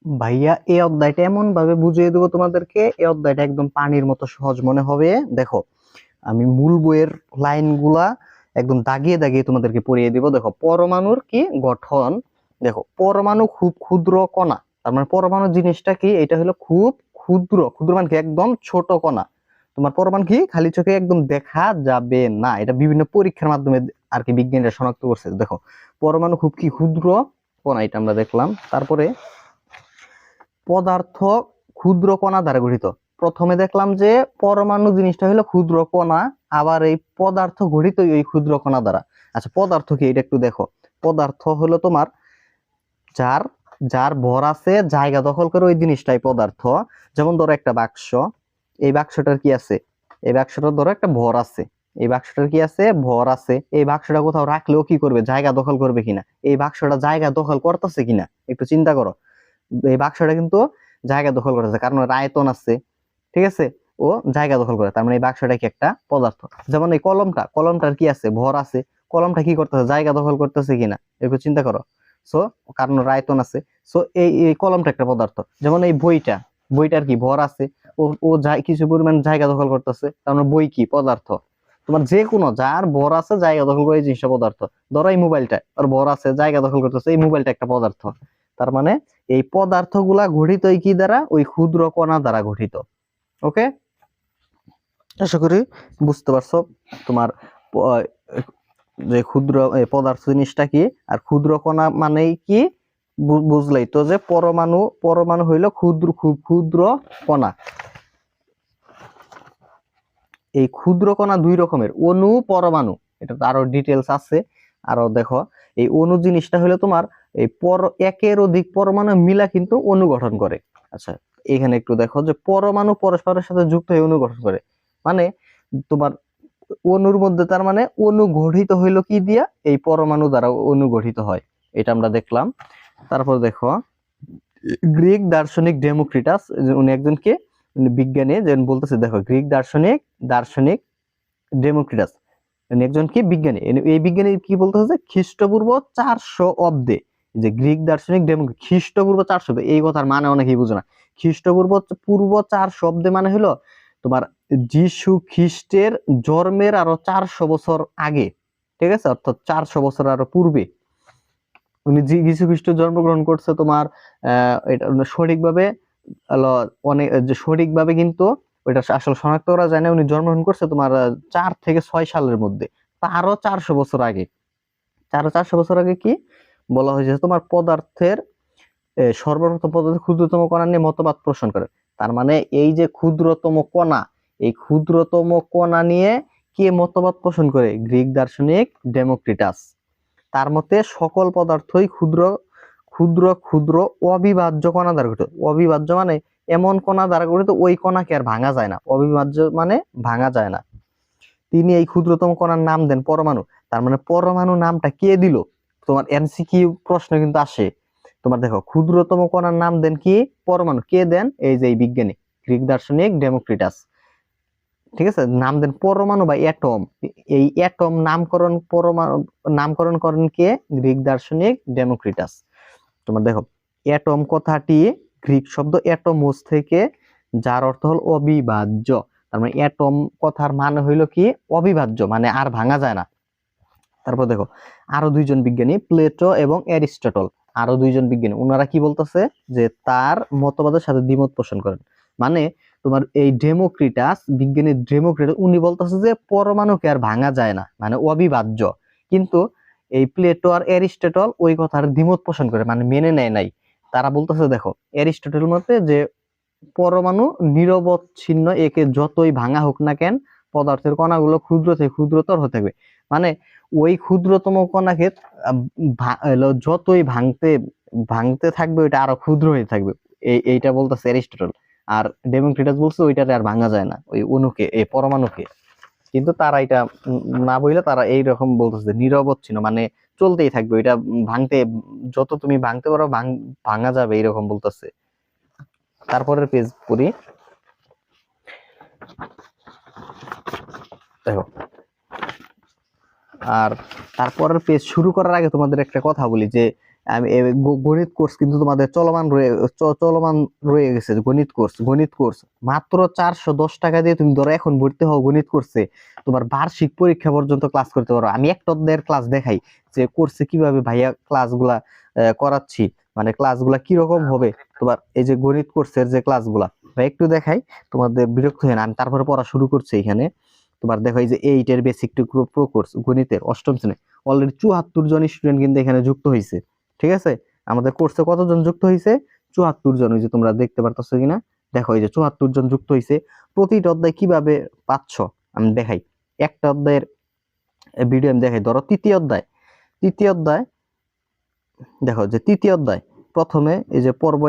ভাইয়া এই অধ্যায়টা এমন ভাবে বুঝিয়ে দেবো তোমাদেরকে, এই অধ্যায়টা একদম পানির মতো সহজ মনে হবে। দেখো, আমি মূল বইয়ের লাইনগুলা একদম দাগিয়ে দাগিয়ে তোমাদেরকে পড়িয়ে দিব। দেখো, পরমাণুর কি গঠন। দেখো, পরমাণু খুব ক্ষুদ্র কণা। তার মানে পরমাণু জিনিসটা কি, এটা হলো খুব ক্ষুদ্র। ক্ষুদ্র মানে কি, একদম ছোট কণা। তোমার পরমাণু কি খালি চোখে একদম দেখা যাবে না, এটা বিভিন্ন পরীক্ষার মাধ্যমে আর কি বিজ্ঞানীরা শনাক্ত করছে। দেখো, পরমাণু খুব কি ক্ষুদ্র কণা, এটা আমরা দেখলাম। তারপরে পদার্থ ক্ষুদ্র কণা দ্বারা গঠিত। প্রথমে দেখলাম যে পরমাণু জিনিসটা হলো ক্ষুদ্র কণা, আবার এই পদার্থ গঠিত এই ক্ষুদ্র কণা দ্বারা। আচ্ছা, পদার্থ কি এটা একটু দেখো। পদার্থ হলো তোমার যার যার ভর আছে, জায়গা দখল করে, ওই জিনিসটাই পদার্থ। যেমন ধরো একটা বাক্স, এই বাক্সটার কি আছে, এই বাক্সটার ধরো একটা ভর আছে, এই বাক্সটার কি আছে, ভর আছে। এই বাক্সটা কোথাও রাখলেও কি করবে, জায়গা দখল করবে কিনা, এই বাক্সটা জায়গা দখল করতেছে কিনা একটু চিন্তা করো। এই বাক্সটা কিন্তু জায়গা দখল করেছে, কারণ ওর আয়তন আছে, ঠিক আছে, ও জায়গা দখল করে। তার মানে এই বাক্সটা কি একটা পদার্থ। যেমন এই কলমটার কি আছে, ভর আছে। কলমটা কি করতেছে, জায়গা দখল করতেছে কিনা একটু চিন্তা করো। সো কারণ ওর আয়তন আছে। সো এই কলমটা একটা পদার্থ। যেমন এই বইটার কি ভর আছে, ও ও কিছু পরিমাণ জায়গা দখল করতেছে, তার মানে বই কি পদার্থ। তোমার যে কোনো যার ভর আছে, জায়গা দখল করে, এই জিনিসটা পদার্থ। ধরো এই মোবাইলটা, ওর ভর আছে, জায়গা দখল করতেছে, এই মোবাইলটা একটা পদার্থ। তার মানে এই পদার্থগুলা গঠিত কি দ্বারা, ওই ক্ষুদ্র কণা দ্বারা গঠিত। ওকে, আশা করি বুঝতে পারছো। তোমার যে ক্ষুদ্র পদার্থ জিনিসটা কি, আর ক্ষুদ্র কণা মানেই কি, বুঝলেই তো যে পরমাণু। পরমাণু হইলো ক্ষুদ্র, খুব ক্ষুদ্র কণা। এই ক্ষুদ্র কণা দুই রকমের, অণু, পরমাণু। এটা তো আরো ডিটেলস আছে। আরো দেখো, এই অণু জিনিসটা হলো তোমার এই একের অধিক পরমাণু মিলা কিন্তু অণু গঠন করে। আচ্ছা, এখানে একটু দেখো যে পরমাণু পরস্পরের সাথে যুক্ত হয়ে অণু গঠন করে। মানে তোমার অণুর মধ্যে, তার মানে অণু গঠিত হইলো কি দিয়া, এই পরমাণু দ্বারা অণু গঠিত হয়। এটা আমরা দেখলাম। তারপর দেখো, গ্রিক দার্শনিক ডেমোক্রিটাস, উনি একজন কে, উনি বিজ্ঞানী, যেন বলতেছে। দেখো, গ্রিক দার্শনিক দার্শনিক ডেমোক্রিটাস, উনি একজন কি বিজ্ঞানী। এই বিজ্ঞানী কি বলতেছে যে খ্রিস্টপূর্ব 400 অব্দে, যে গ্রিক দার্শনিক খ্রিস্টপূর্ব 400 অব্দে, এই কথার মানে অনেকেই বুঝে না। খ্রিস্টপূর্ব পূর্ব 400 অব্দে মানে হলো তোমার যিশু খ্রিস্টের জন্মের আরো 400 বছর আগে, ঠিক আছে, অর্থাৎ 400 বছর আরো পূর্বে উনি যিশু খ্রিস্ট জন্মগ্রহণ করছে। তোমার এটা সঠিকভাবে অনেক যে সঠিকভাবে কিন্তু ওইটা আসলে শনাক্ত করা যায় না। উনি জন্মগ্রহণ করছে তোমার 4 থেকে 6 সালের মধ্যে, তারও 400 বছর আগে। 400 বছর আগে কি বলা হয়েছে, তোমার পদার্থের সর্বপ্রথম পদার্থের ক্ষুদ্রতম কণা নিয়ে মতবাদ পোষণ করে। তার মানে এই যে ক্ষুদ্রতম কণা, এই ক্ষুদ্রতম কণা নিয়ে কে মতবাদ পোষণ করে, গ্রিক দার্শনিক ডেমোক্রিটাস। তার মতে সকল পদার্থই ক্ষুদ্র ক্ষুদ্র ক্ষুদ্র অবিভাজ্য কণা দ্বারা গঠিত। অবিভাজ্য মানে এমন কণা দ্বারা গঠিত, ওই কণাকে আর ভাঙা যায় না। অবিভাজ্য মানে ভাঙা যায় না। তিনি এই ক্ষুদ্রতম কণার নাম দেন পরমাণু। তার মানে পরমাণু নামটা কে দিল, তোমার এমসিকিউ প্রশ্ন কিন্তু আসে। তোমার দেখো, ক্ষুদ্রতম কণার নাম দেন কি, পরমাণু। কে দেন, এই যে এই বিজ্ঞানী গ্রিক দার্শনিক ডেমোক্রিটাস, ঠিক আছে, নাম দেন পরমাণু বা অ্যাটম। এই অ্যাটম নামকরণ, পরমাণু নামকরণ করেন কে, গ্রিক দার্শনিক ডেমোক্রিটাস। তোমার দেখো, অ্যাটম কথাটি গ্রিক শব্দ অ্যাটমোস থেকে, যার অর্থ হল অবিভাজ্য। তার মানে অ্যাটম কথার মানে হইল কি, অবিভাজ্য, মানে আর ভাঙা যায় না। তারপর দেখো, আরো দুইজন বিজ্ঞানী, প্লেটো এবং অ্যারিস্টটল, আরো দুইজন বিজ্ঞানী, ওনারা কি বলতেছে যে তার মতবাদের সাথে দ্বিমত পোষণ করেন। মানে তোমার এই ডেমোক্রিটাস, বিজ্ঞানী ডেমোক্রিটাস, উনি বলতেছে যে পরমাণুকে আর ভাঙা যায় না, মানে অবিভাজ্য। কিন্তু এই প্লেটো আর অ্যারিস্টটল ওই কথার দ্বিমত পোষণ করে, মানে মেনে নেয় নাই। তারা বলতেছে, দেখো, অ্যারিস্টটল মতে যে পরমাণু নিরবচ্ছিন্ন, একে যতই ভাঙা হোক না কেন, পদার্থের কণাগুলো ক্ষুদ্র থেকে ক্ষুদ্রতর হতে থাকবে। মানে ওই ক্ষুদ্রতম কণাকে যতই ভাঙতে ভাঙতে থাকবে, ওইটা আরো ক্ষুদ্র হয়ে থাকবে। এইটা বলতেছে অ্যারিস্টটল। আর ডেমোক্রিটাস বলছে ওইটারে আর ভাঙা যায় না, ওই অণুকে, এই পরমাণুকে। কিন্তু তারা এটা না বইলে তারা এইরকম বলতেছে, নিরবচ্ছিন্ন মানে চলতেই থাকবে, ওইটা ভাঙতে, যত তুমি ভাঙতে পারো ভাঙা যাবে, এইরকম বলতেছে। তারপরের পেজ পড়ি। দেখো, আর তারপরের পেজ শুরু করার আগে তোমাদের একটা কথা বলি যে আমি গণিত কোর্স কিন্তু তোমাদের চলমান রয়ে গেছে। গণিত কোর্স মাত্র 410 টাকা দিয়ে তুমি ধরো এখন ভর্তি হও গণিত কোর্সে, তোমার বার্ষিক পরীক্ষা পর্যন্ত ক্লাস করতে পারো। আমি একটা অধ্যায়ের ক্লাস দেখাই যে কোর্সে কিভাবে ভাইয়া ক্লাসগুলা করাচ্ছি, মানে ক্লাসগুলা কিরকম হবে তোমার। এই যে গণিত কোর্সের যে ক্লাসগুলা ভাই একটু দেখাই, তোমাদের বিরক্ত হয় না, আমি তারপরে পড়া শুরু করছি এখানে। তোমার দেখো এই যে 8 এর বেসিক টু প্রো কোর্স গণিতের 8ম শ্রেণী, অলরেডি 74 জন স্টুডেন্ট কিন্তু এখানে যুক্ত হয়েছে। ঠিক আছে, আমাদের কোর্সে কতজন যুক্ত হয়েছে? 74 জন। ওই যে তোমরা দেখতে পারতেছো কিনা দেখো, এই যে 74 জন যুক্ত হয়েছে। প্রতিটা অধ্যায় কিভাবে পাচ্ছ আমি দেখাই, একটা অধ্যায়ের ভিডিও আমি দেখাই। ধরো তৃতীয় অধ্যায় দেখো, যে তৃতীয় অধ্যায় প্রথমে এই যে পর্ব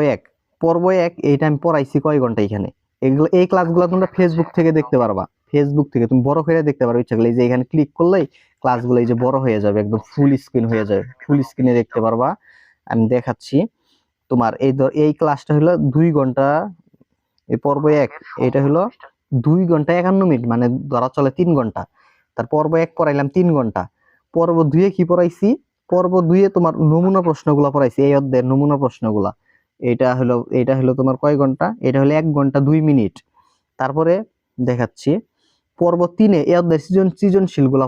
1 এইটা আমি পড়াইছি কয় ঘন্টা এখানে। এগুলো এই ক্লাসগুলো তোমরা ফেসবুক থেকে দেখতে পারবা, ফেসবুক থেকে তুমি বড় করে দেখতে পারো ইচ্ছা করলে। এই যে এখানে ক্লিক করলেই ক্লাসগুলো এই যে বড় হয়ে যাবে, একদম ফুল স্ক্রিন হয়ে যাবে, ফুল স্ক্রিনে দেখতে পারবা। আমি দেখাচ্ছি তোমার। এই ক্লাসটা হলো 2 ঘন্টা, এই পর্ব 1 এটা হলো 2 ঘন্টা 51 মিনিট, মানে ধরা চলে 3 ঘন্টা। তার পর্ব 1 পড়াইলাম 3 ঘন্টা। পর্ব 2 কি পড়াইছি? পর্ব 2 তোমার নমুনা প্রশ্নগুলা পড়াইছি, এই অধ্যায়ের নমুনা প্রশ্নগুলা। এটা হলো তোমার কয় ঘন্টা? এটা হলো 1 ঘন্টা 2 মিনিট। তারপরে দেখাচ্ছি পর্ব 3 এই অধ্যায়ের সৃজনশীলগুলা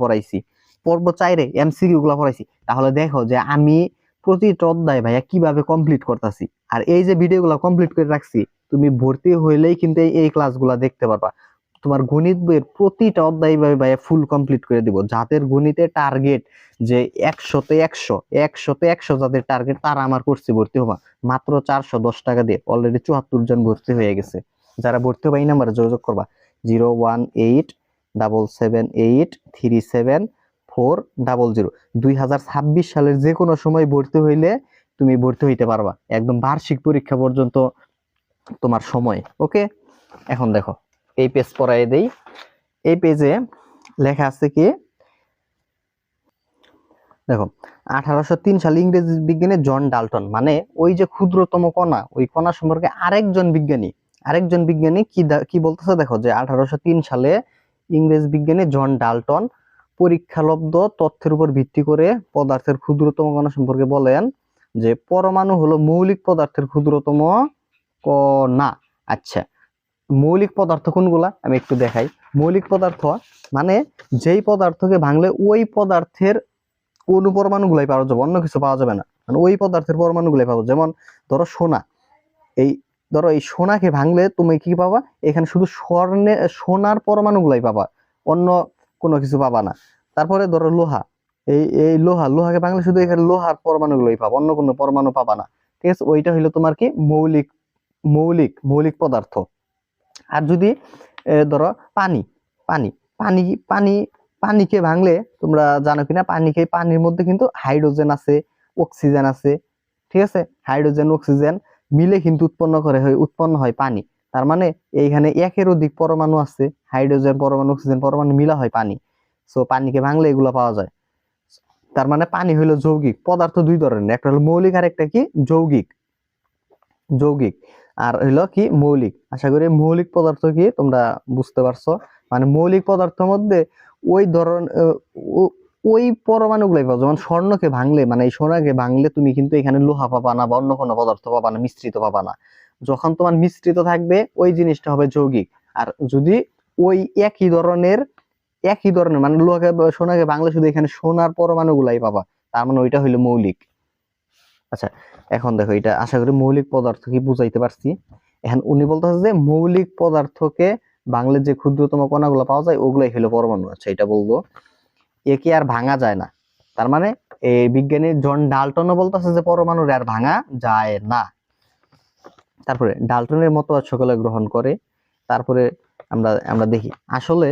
পড়াইছি। পর্ব 4 এমসিকিউ গুলা পড়াইছি। তাহলে দেখো যে আমি প্রতিটা অধ্যায় ভাইয়া কিভাবে কমপ্লিট করতেছি। আর এই যে ভিডিওগুলো কমপ্লিট করে রাখছি, তুমি ভর্তি হইলেই কিন্তু এই ক্লাসগুলা দেখতে পারবা। তোমার গণিত বইয়ের প্রতিটা অধ্যায় ভাইয়া ফুল কমপ্লিট করে দিব। যাদের গণিতে টার্গেট যে 100তে 100 যাদের টার্গেট, তারা আমার কোর্সে ভর্তি হবা মাত্র 410 টাকা দিয়ে। অলরেডি 74 জন ভর্তি হয়ে গেছে। যারা ভর্তি হবে এই নাম্বারে যোগাযোগ করবা, 01877837400। 2026 সালের যে কোনো সময় ভর্তি হইলে তুমি ভর্তি হইতে পারবা, একদম বার্ষিক পরীক্ষা পর্যন্ত তোমার সময়। ওকে, এখন দেখো এই পেজ পড়াই দেই। এই পেজে লেখা আছে কি দেখো, 1803 সালে ইংরেজি বিজ্ঞানী জন ডাল্টন, মানে ওই যে ক্ষুদ্রতম কণা, ওই কণা সম্পর্কে আরেকজন বিজ্ঞানী কি বলতেছে দেখো, যে 1803 সালে ইংরেজ বিজ্ঞানী জন ডাল্টন পরীক্ষালব্ধ তথ্যের উপর ভিত্তি করে পদার্থের ক্ষুদ্রতম কণা সম্পর্কে বলেন যে পরমাণু হলো মৌলিক পদার্থের ক্ষুদ্রতম কণা। আচ্ছা, মৌলিক পদার্থ কোনগুলা আমি একটু দেখাই। মৌলিক পদার্থ মানে যেই পদার্থকে ভাঙলে ওই পদার্থের অণু পরমাণু গুলাই পাওয়া যাবে, অন্য কিছু পাওয়া যাবে না, মানে ওই পদার্থের পরমাণু গুলাই পাওয়া। যেমন ধরো সোনা, এই সোনাকে ভাঙলে তুমি কি পাবা? এখানে শুধু সোনার পরমাণু গুলাই পাবা, অন্য কোনো কিছু পাবা না। তারপরে ধরো লোহা, এই লোহাকে ভাঙলে শুধু এখানে লোহার পরমাণু গুলাই পাবা, অন্য কোনো পরমাণু পাবা না। ঠিক আছে, ওইটা হইলো তোমার কি মৌলিক পদার্থ। আর যদি ধরো পানি পানি পানি পানি পানিকে ভাঙলে তোমরা জানো কিনা, পানির মধ্যে কিন্তু হাইড্রোজেন আছে, অক্সিজেন আছে। ঠিক আছে, হাইড্রোজেন অক্সিজেন মিলে কিন্তু উৎপন্ন হয় পানি। তার মানে এইখানে একের অধিক পরমাণু আছে, হাইড্রোজেন পরমাণু অক্সিজেন পরমাণু মিলা হয় পানি। সো পানিকে ভাঙলে এগুলো পাওয়া যায়। তার মানে পানি হলো যৌগিক পদার্থ, 2 ধরনের, একটা হলো মৌলিক আর একটা কি যৌগিক আর হইলো কি মৌলিক। আশা করি মৌলিক পদার্থ কি তোমরা বুঝতে পারছো। মানে মৌলিক পদার্থের মধ্যে ওই ধরন ওই পরমাণু গুলাই পাবো। যেমন স্বর্ণকে ভাঙলে, মানে এই সোনাকে ভাঙলে তুমি কিন্তু এখানে লোহা পাবা না বা অন্য কোনো পদার্থ পাবা না, মিশ্রিত পাবা না। যখন তোমার মিশ্রিত থাকবে ওই জিনিসটা হবে যৌগিক। আর যদি ওই একই ধরনের মানে সোনাকে ভাঙলে শুধু এখানে সোনার পরমাণু গুলাই পাবা, তার মানে ওইটা হইলো মৌলিক। আচ্ছা, এখন দেখো এটা আশা করি মৌলিক পদার্থ কি বুঝাইতে পারছি। এখন উনি বলতেছে যে মৌলিক পদার্থকে ভাঙলে যে ক্ষুদ্রতম কণাগুলো পাওয়া যায় ওগুলাই হলো পরমাণু। আচ্ছা, এটা বলবো একে আর ভাঙা যায় না। তার মানে এই বিজ্ঞানী জন ডাল্টনও বলতেছে যে পরমাণুর আর ভাঙা যায় না। তারপরে ডাল্টনের মতবাদ সকলে গ্রহণ করে। তারপরে আমরা দেখি আসলে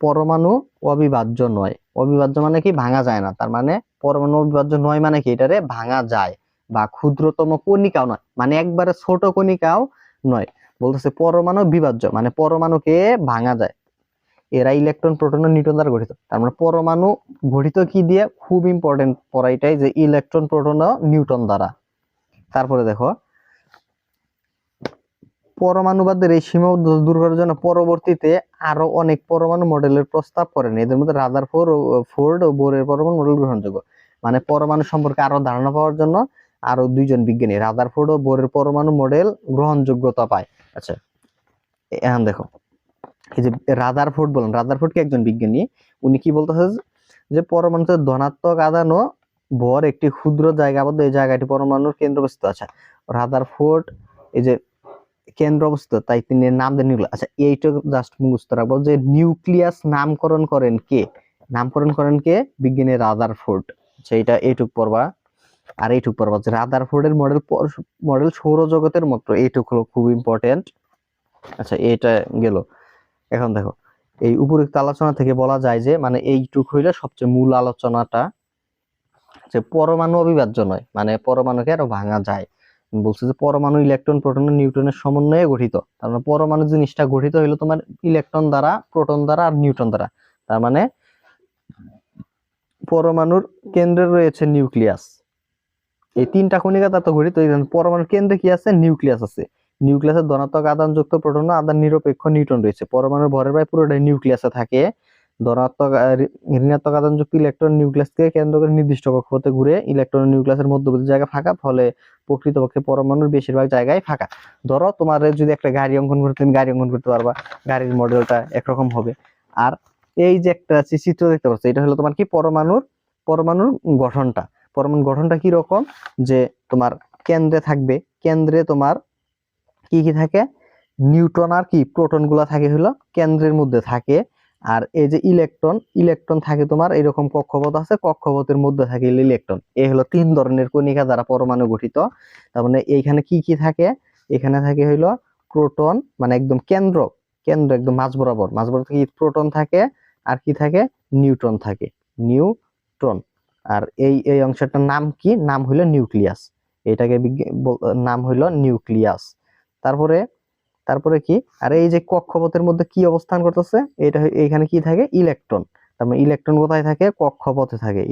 পরমাণু অবিভাজ্য নয়। অবিভাজ্য মানে কি? ভাঙা যায় না। তার মানে পরমাণু অবিভাজ্য নয় মানে কি? এটারে ভাঙা যায়, বা ক্ষুদ্রতম কণিকাও নয়, মানে একবারে ছোট কণিকাও নয়। বলতেছে পরমাণু বিভাজ্য, মানে পরমাণুকে ভাঙা যায়। এরা ইলেকট্রন, প্রোটন ও নিউট্রন দ্বারা গঠিত। তার মানে পরমাণু গঠিত কি দিয়ে? খুব ইম্পর্টেন্ট পড়াইটাই, যে ইলেকট্রন, প্রোটন ও নিউট্রন দ্বারা। তারপরে দেখো পরমাণুবাদের এই সীমাবদ্ধতা দূর করার জন্য পরবর্তীতে আরো অনেক পরমাণু মডেলের প্রস্তাব করেন। এদের মধ্যে রাদারফোর্ড ও বোরের পরমাণু মডেল গ্রহণযোগ্য। মানে পরমাণু সম্পর্কে আরো ধারণা পাওয়ার জন্য আরো দুইজন বিজ্ঞানী রাদারফোর্ড ও বোরের পরমাণু মডেল গ্রহণযোগ্যতা পায়। আচ্ছা, এখন দেখো এই যে রাদারফোর্ড বলেন, রাদারফোর্ড কি একজন বিজ্ঞানী, উনি কি বলতেছে যে পরমাণুতে ধনাত্মক আধান ও ভর একটি ক্ষুদ্র জায়গা আবদ্ধ, এই জায়গাটি পরমাণুর কেন্দ্র অবস্থিত। আচ্ছা, রাদারফোর্ড এই যে কেন্দ্র অবস্থিত, তাই তিনি নাম দেন নিউক্লিয়াস। আচ্ছা, এইটুকু জাস্ট মুখস্থ রাখবো যে নিউক্লিয়াস নামকরণ করেন কে, নামকরণ করেন কে, বিজ্ঞানী রাদারফোর্ড। আচ্ছা, এটা এইটুক পড়বা। আর এইটুক পড়বা যে রাদারফোর্ডের মডেল সৌরজগতের মতো, এইটুক হলো খুব ইম্পর্টেন্ট। আচ্ছা, এটা গেল। এখন দেখো এই উপরোক্ত আলোচনা থেকে বলা যায় যে মানে এইটুক হইলে সবচেয়ে মূল আলোচনাটা, যে পরমাণু অবিভাজ্য নয়, মানে পরমাণুকে আরো ভাঙা যায়। বলছে যে পরমাণু ইলেকট্রন প্রোটন ও নিউট্রনের সমন্বয়ে গঠিত। তার মানে পরমাণু জিনিসটা গঠিত হইলো তোমার ইলেকট্রন দ্বারা, প্রোটন দ্বারা আর নিউট্রন দ্বারা। তার মানে পরমাণুর কেন্দ্রে রয়েছে নিউক্লিয়াস। এই তিনটা কণিকা দ্বারা গঠিত। পরমাণুর কেন্দ্রে কি আছে, নিউক্লিয়াস আছে। নিউক্লিয়াসের ধনাত্মক আধানযুক্ত প্রোটন ও আধান নিরপেক্ষ নিউট্রন রয়েছে। পরমাণুর ভরের প্রায় পুরোটাই নিউক্লিয়াসে থাকে। ধনাত্মক ঋণাত্মক আধানযুক্ত ইলেকট্রন নিউক্লিয়াসকে কেন্দ্র করে নির্দিষ্ট কক্ষপথে ঘুরে। ইলেকট্রন নিউক্লিয়াসের মধ্যবর্তী জায়গা ফাঁকা, ফলে প্রকৃতপক্ষে পরমাণুর বেশিরভাগ জায়গায় ফাঁকা। ধরো তোমার যদি একটা গাড়ি অঙ্কন করতে, তুমি গাড়ি অঙ্কন করতে পারবা, গাড়ির মডেলটা একরকম হবে। আর এই যে একটা চিত্র দেখতে পাচ্ছ, এটা হলো তোমার কি পরমাণুর গঠনটা। পরমাণুর গঠনটা কি রকম, যে তোমার কেন্দ্রে থাকবে, কেন্দ্রে তোমার কি কি থাকে, নিউট্রন আর কি প্রোটন গুলা থাকে হলো কেন্দ্রের মধ্যে থাকে। আর এই যে ইলেকট্রন থাকে তোমার এরকম কক্ষপথ আছে, কক্ষপথের মধ্যে থাকে ইলেকট্রন। এই হলো তিন ধরনের কণিকা দ্বারা পরমাণু গঠিত। তার মানে এইখানে কি কি থাকে, এখানে থাকে হইলো প্রোটন, মানে একদম কেন্দ্র একদম মাঝ বরাবর কি প্রোটন থাকে, আর কি থাকে, নিউট্রন থাকে, নিউট্রন। আর এই অংশটার নাম কি, নাম হইলো নিউক্লিয়াস। এটাকে নাম হইলো নিউক্লিয়াস। তারপরে কি, আর এই যে কক্ষপথের মধ্যে কি অবস্থান করতেছে, এটা এইখানে কি থাকে, ইলেকট্রন। তার মানে ইলেকট্রন কোথায় থাকে, কক্ষপথে থাকে,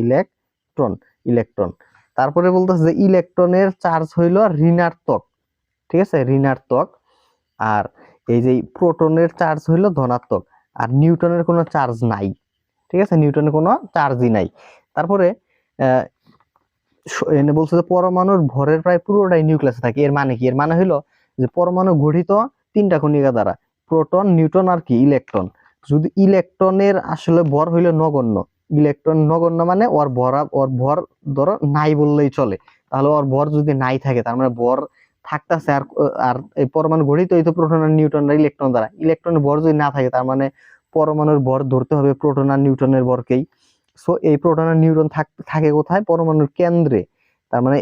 ইলেকট্রন। তারপরে বলতেছে যে ইলেকট্রনের চার্জ হইলো ঋণাত্মক, ঠিক আছে, ঋণাত্মক। আর এই যে প্রোটনের চার্জ হইলো ধনাত্মক। আর নিউটনের কোনো চার্জ নাই, ঠিক আছে, নিউটনের কোনো চার্জই নাই। তারপরে এনে বলছে যে পরমাণুর ভরের প্রায় পুরোটাই নিউক্লিয়াসে থাকে। এর মানে কি, এর মানে হইলো যে পরমাণু গঠিত তিনটা কণিকা দ্বারা, প্রোটন, নিউট্রন আর কি ইলেকট্রন। যদি ইলেকট্রনের আসলে ভর হইলো নগণ্য, ইলেকট্রন নগণ্য মানে ওর ভর ধরো নাই বললেই চলে। তাহলে ওর ভর যদি নাই থাকে, তার মানে ভর থাকতেছে। আর এই পরমাণু গঠিত হইতো প্রোটন আর নিউট্রন আর ইলেকট্রন দ্বারা। ইলেকট্রনের ভর যদি না থাকে, তার মানে পরমাণুর ভর ধরতে হবে প্রোটন আর নিউট্রনের ভরকেই। সো এই প্রোটন আর নিউট্রন থাকে কোথায়, পরমাণুর কেন্দ্রে। তার মানে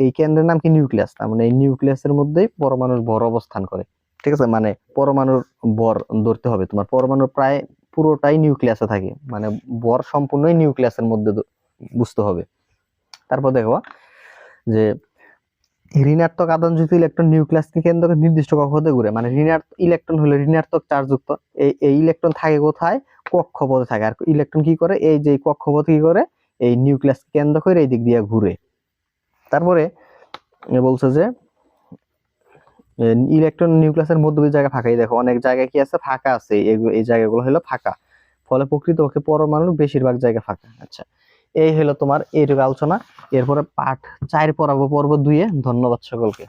এই কেন্দ্রের নাম কি, নিউক্লিয়াস। তার মানে এই নিউক্লিয়াসের মধ্যেই পরমাণুর ভর অবস্থান করে, ঠিক আছে। মানে পরমাণুর ভর ধরতে হবে তোমার, পরমাণুর প্রায় পুরোটাই নিউক্লিয়াসে থাকে, মানে ভর সম্পূর্ণই নিউক্লিয়াসের মধ্যে বুঝতে হবে। তারপর দেখো যে ঋণাত্মক আধানযুক্ত ইলেকট্রন নিউক্লিয়াসকে কেন্দ্র করে নির্দিষ্ট কক্ষপথে ঘুরে। মানে ইলেকট্রন হলো ঋণাত্মক চার্জযুক্ত, এই ইলেকট্রন থাকে কোথায়, কক্ষপথে থাকে। আর ইলেকট্রন কি করে, এই যে কক্ষপথ কি করে, এই নিউক্লিয়াস কেন্দ্র করে এই দিক দিয়ে ঘুরে। তারপরে বলছে যে ইলেকট্রন নিউক্লিয়াসের মধ্যবর্তী জায়গা ফাঁকা। দেখো অনেক জায়গায় কি আছে, ফাঁকা আছে, এই জায়গাগুলো হলো ফাঁকা, ফলে প্রকৃতপক্ষে পরমাণুর বেশিরভাগ জায়গা ফাঁকা। আচ্ছা, এই হলো তোমার এইটুকু আলোচনা। এরপরে পার্ট 4 পড়াবো পর্ব 2-এ। ধন্যবাদ সকলকে।